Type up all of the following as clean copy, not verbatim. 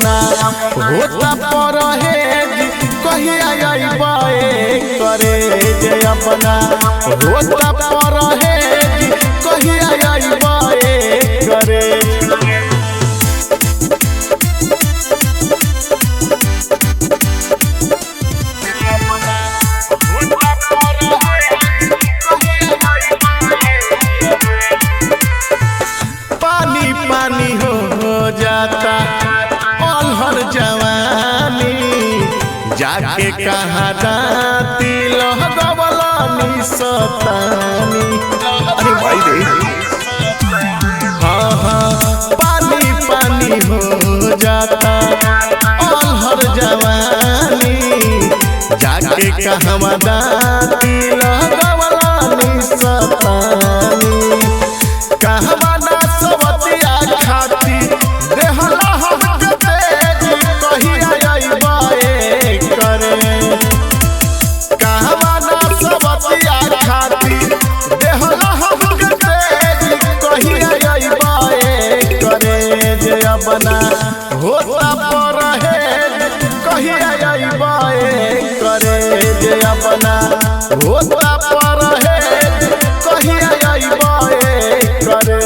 अपना होता पर है कहिया अइबे करे जे अपना होता पर है कहिया अइबे करे पानी पानी हो जाता अलहर जवानी जाके कहा जाती लगवलानी सतानी अरे भाई रे हाँ हाँ पानी पानी हो जाता अलहर जवानी जाके कहा जाती लगवलानी सतानी कहवा ना सबतिया खाती देहला हक तेज कहिया अइबे करे कहवा ना सबतिया खाती देहला हक तेज कहिया अइबे करे जे अपना होता पर है कहिया अइबे करे जे अपना होता पर है कहिया अइबे करे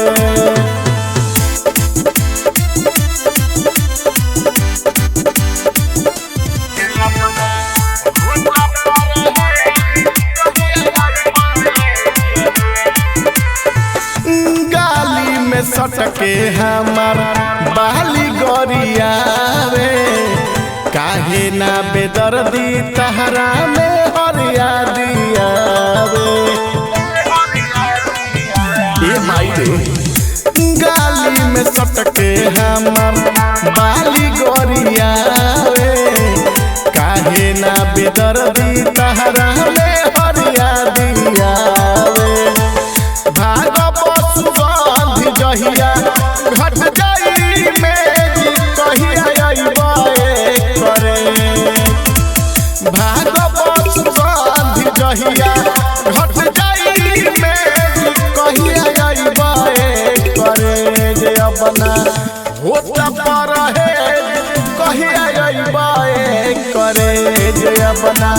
गाली में सटके हमार बाली गोरियावे काहे ना बेदर्दी तहरा में हरिया दियावे ये माई रे गाली में सटके हमार बाली गोरियावे काहे ना बेदर्दी तहरा में हरिया दियावे भाग पशुगंध जहिया घट जाई में कहिया अइबे करे भाग पशुगंध जहिया घट जाई में कहिया अइबे करे जे अपना होता पर है कहिया अइबे करे जे अपना